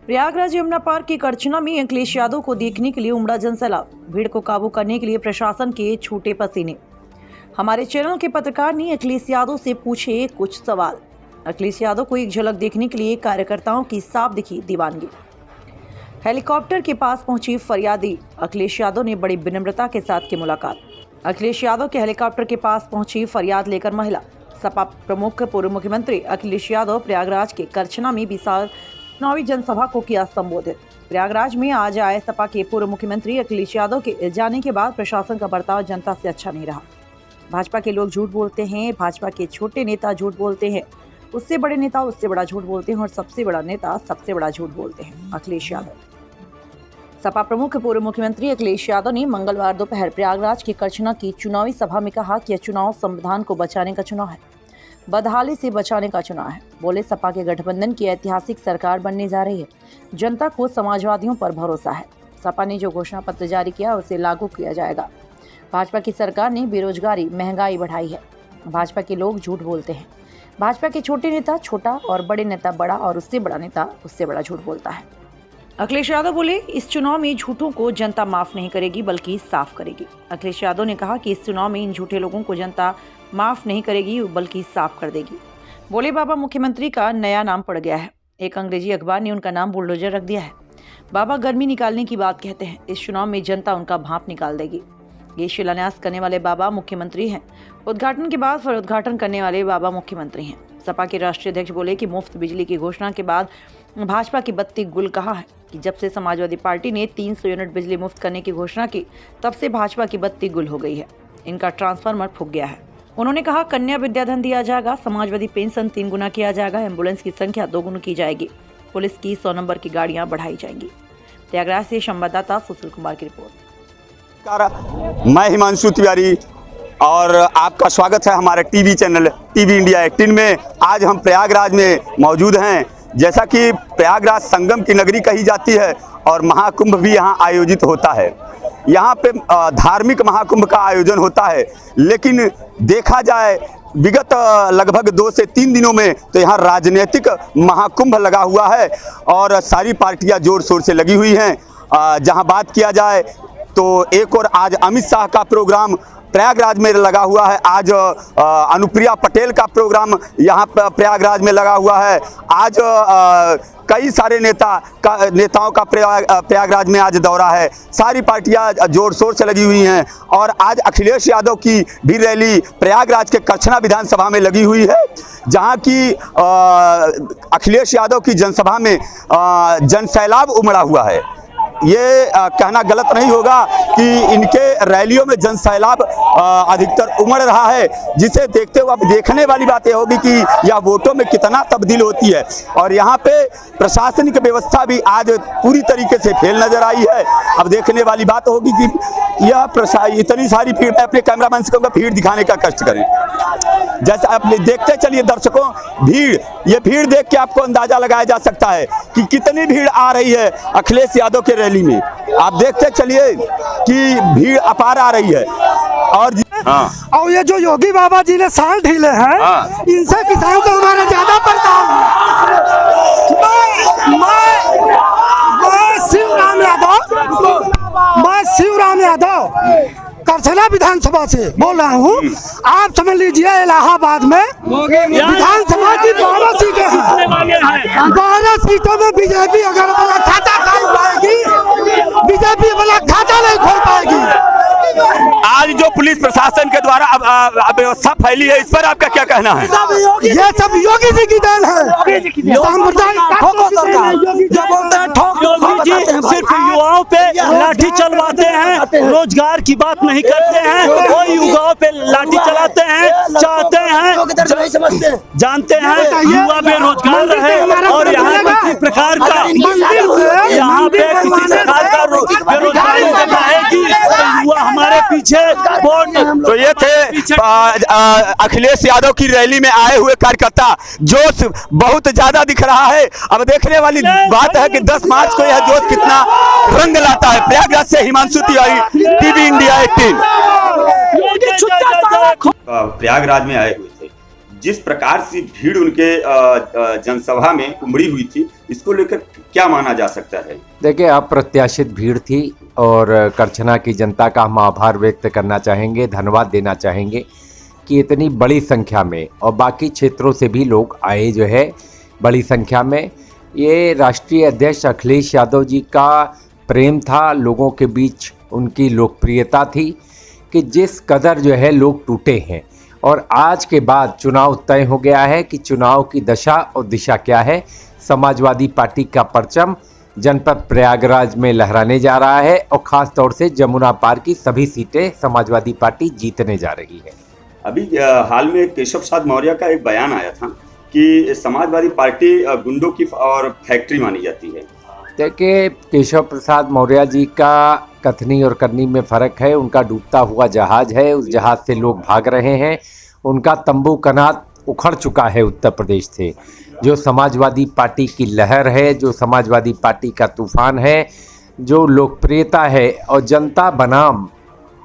Prayagraj Yamuna park की करछना में अखिलेश यादव को देखने के लिए उमड़ा जनसैलाब। भीड़ को काबू करने के लिए प्रशासन के छूटे पसीने। हमारे चैनल के पत्रकार ने अखिलेश यादव से पूछे कुछ सवाल। अखिलेश यादव को एक झलक देखने के लिए कार्यकर्ताओं की साफ दिखी दीवानगी। हेलीकॉप्टर के पास पहुंची फरियादी। अखिलेश यादव ने बड़ी विनम्रता के साथ की मुलाकात। अखिलेश यादव के हेलीकॉप्टर के पास पहुंची फरियाद लेकर महिला। सपा प्रमुख पूर्व मुख्यमंत्री अखिलेश यादव प्रयागराज के करछना में विशाल चुनावी जनसभा को किया संबोधित। प्रयागराज में आज आए सपा के पूर्व मुख्यमंत्री अखिलेश यादव के जाने के बाद प्रशासन का बर्ताव जनता से अच्छा नहीं रहा। भाजपा के लोग झूठ बोलते हैं, भाजपा के छोटे नेता झूठ बोलते हैं, उससे बड़े नेता उससे बड़ा झूठ बोलते हैं और सबसे बड़ा नेता सबसे बड़ा झूठ बोलते हैं। अखिलेश यादव। सपा प्रमुख पूर्व मुख्यमंत्री अखिलेश यादव ने मंगलवार दोपहर प्रयागराज की करछना की चुनावी सभा में कहा कि यह चुनाव संविधान को बचाने का चुनाव है, बदहाली से बचाने का चुनाव है। बोले सपा के गठबंधन की ऐतिहासिक सरकार बनने जा रही है। जनता को समाजवादियों पर भरोसा है। सपा ने जो घोषणा पत्र जारी किया उसे लागू किया जाएगा। भाजपा की सरकार ने बेरोजगारी महंगाई बढ़ाई है। भाजपा के लोग झूठ बोलते हैं। भाजपा के छोटे नेता छोटा और बड़े नेता बड़ा और उससे बड़ा नेता उससे बड़ा झूठ बोलता है। अखिलेश यादव बोले इस चुनाव में झूठों को जनता माफ नहीं करेगी बल्कि साफ करेगी। अखिलेश यादव ने कहा कि इस चुनाव में इन झूठे लोगों को जनता माफ नहीं करेगी बल्कि साफ कर देगी। बोले बाबा मुख्यमंत्री का नया नाम पड़ गया है। एक अंग्रेजी अखबार ने उनका नाम बुलडोजर रख दिया है। बाबा गर्मी निकालने की बात कहते हैं। इस चुनाव में जनता उनका भाप निकाल देगी। ये शिलान्यास करने वाले बाबा मुख्यमंत्री हैं। उद्घाटन के बाद फिर उद्घाटन करने वाले बाबा मुख्यमंत्री हैं। सपा के राष्ट्रीय अध्यक्ष बोले कि मुफ्त बिजली की घोषणा के बाद भाजपा की बत्ती गुल कहा है कि जब से समाजवादी पार्टी ने 300 यूनिट बिजली मुफ्त करने की घोषणा की तब से भाजपा की बत्ती गुल हो गई है। इनका ट्रांसफार्मर फूक गया है। उन्होंने कहा कन्या विद्याधन दिया जाएगा, समाजवादी पेंशन 3 गुना किया जाएगा, एम्बुलेंस की संख्या 2 गुना की जाएगी, पुलिस की 100 नंबर की गाड़ियां बढ़ाई जाएंगी। प्रयागराज से संवाददाता सुशील कुमार की रिपोर्ट। मैं हिमांशु तिवारी और आपका स्वागत है हमारे टीवी चैनल टीवी इंडिया 18 में। आज हम प्रयागराज में मौजूद हैं। जैसा कि प्रयागराज संगम की नगरी कही जाती है और महाकुंभ भी यहाँ आयोजित होता है। यहाँ पे धार्मिक महाकुंभ का आयोजन होता है, लेकिन देखा जाए विगत लगभग 2 से 3 दिनों में तो यहाँ राजनीतिक महाकुंभ लगा हुआ है और सारी पार्टियाँ जोर शोर से लगी हुई हैं। जहाँ बात किया जाए तो एक और आज अमित शाह का प्रोग्राम प्रयागराज में लगा हुआ है। आज अनुप्रिया पटेल का प्रोग्राम यहाँ प्रयागराज में लगा हुआ है। आज कई सारे नेताओं का प्रयागराज में आज दौरा है। सारी पार्टियां जोर शोर से लगी हुई हैं और आज अखिलेश यादव की भी रैली प्रयागराज के करछना विधानसभा में लगी हुई है, जहां की अखिलेश यादव की जनसभा में जनसैलाब उमड़ा हुआ है। ये कहना गलत नहीं होगा कि इनके रैलियों में जनसैलाब अधिकतर उमड़ रहा है, जिसे देखते हुए अब देखने वाली बात यह होगी कि यह वोटों में कितना तब्दील होती है। और यहाँ पे प्रशासनिक व्यवस्था भी आज पूरी तरीके से फेल नजर आई है। अब देखने वाली बात होगी कि यह इतनी सारी भीड़, अपने कैमरामैन से कहूँगा भीड़ दिखाने का कष्ट करें। जैसा आप देखते चलिए दर्शकों, ये भीड़ देख के आपको अंदाजा लगाया जा सकता है कि कितनी भीड़ आ रही है अखिलेश यादव के रैली में। आप देखते चलिए कि भीड़ अपार आ रही है। और ये जो योगी बाबा जी ने साल ढीले हैं, इनसे किसान तो हमारा ज्यादा परेशान है। मैं शिवराम यादव करछना विधानसभा से बोल रहा हूँ। आप समझ लीजिए इलाहाबाद में विधानसभा की 12 सीटें हैं। 12 सीटों में बीजेपी अगर अपना खाता खोल पाएगी, बीजेपी अपना खाता नहीं खोल पाएगी। आज जो पुलिस प्रशासन के द्वारा व्यवस्था फैली है, इस पर आपका क्या कहना है? ये सब योगी जी की देन है। योगी जी सिर्फ युवाओं पे लाठी चलवाते हैं, रोजगार की बात नहीं करते हैं। वो युवाओं पे लाठी चलाते हैं, चाहते हैं, जानते हैं युवा बेरोजगार रहे और यहाँ किसी प्रकार का बेरोजगारी रहेगी तो युवा हमारे पीछे वोट। तो ये थे अखिलेश यादव की रैली में आए हुए कार्यकर्ता। जोश बहुत ज्यादा दिख रहा है। अब देखने वाली बात है कि 10 मार्च को यह जोश कितना रंग लाता है। प्रयागराज से हिमांशु तिवारी, टीवी इंडिया 18। प्रयागराज में आए हुए थे, जिस प्रकार से भीड़ उनके जनसभा में उमड़ी हुई थी, इसको लेकर क्या माना जा सकता है? देखिए, अप्रत्याशित भीड़ थी और करछना की जनता का हम आभार व्यक्त करना चाहेंगे, धन्यवाद देना चाहेंगे कि इतनी बड़ी संख्या में, और बाकी क्षेत्रों से भी लोग आए जो है बड़ी संख्या में। ये राष्ट्रीय अध्यक्ष अखिलेश यादव जी का प्रेम था, लोगों के बीच उनकी लोकप्रियता थी कि जिस कदर जो है लोग टूटे हैं। और आज के बाद चुनाव तय हो गया है कि चुनाव की दशा और दिशा क्या है। समाजवादी पार्टी का परचम जनपद प्रयागराज में लहराने जा रहा है और ख़ास तौर से जमुना पार की सभी सीटें समाजवादी पार्टी जीतने जा रही है। अभी हाल में केशव प्रसाद मौर्य का एक बयान आया था कि समाजवादी पार्टी गुंडों की और फैक्ट्री मानी जाती है। देखिए, केशव प्रसाद मौर्य जी का कथनी और करनी में फ़र्क है। उनका डूबता हुआ जहाज़ है, उस जहाज़ से लोग भाग रहे हैं। उनका तंबू कनात उखड़ चुका है उत्तर प्रदेश से। जो समाजवादी पार्टी की लहर है, जो समाजवादी पार्टी का तूफान है, जो लोकप्रियता है और जनता बनाम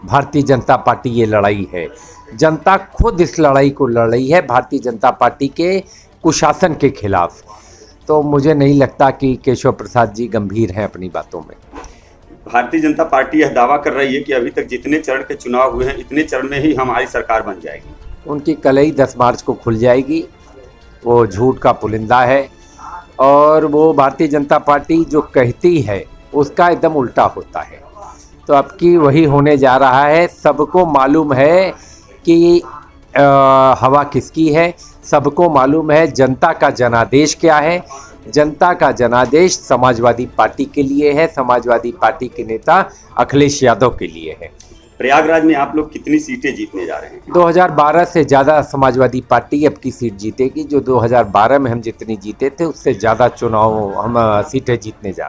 भारतीय जनता पार्टी ये लड़ाई है। जनता खुद इस लड़ाई को लड़ रही है भारतीय जनता पार्टी के कुशासन के खिलाफ। तो मुझे नहीं लगता कि केशव प्रसाद जी गंभीर हैं अपनी बातों में। भारतीय जनता पार्टी यह दावा कर रही है कि अभी तक जितने चरण के चुनाव हुए हैं, इतने चरण में ही हमारी सरकार बन जाएगी। उनकी कलई 10 मार्च को खुल जाएगी। वो झूठ का पुलिंदा है और वो भारतीय जनता पार्टी जो कहती है उसका एकदम उल्टा होता है। तो अब की वही होने जा रहा है। सबको मालूम है कि हवा किसकी है, सबको मालूम है जनता का जनादेश क्या है। जनता का जनादेश समाजवादी पार्टी के लिए है, समाजवादी पार्टी के नेता अखिलेश यादव के लिए है। प्रयागराज में आप लोग कितनी सीटें जीतने जा रहे हैं? 2012 से ज़्यादा समाजवादी पार्टी अब की सीट जीतेगी। जो 2012 में हम जितनी जीते थे उससे ज़्यादा चुनाव हम सीटें जीतने जा रहे हैं।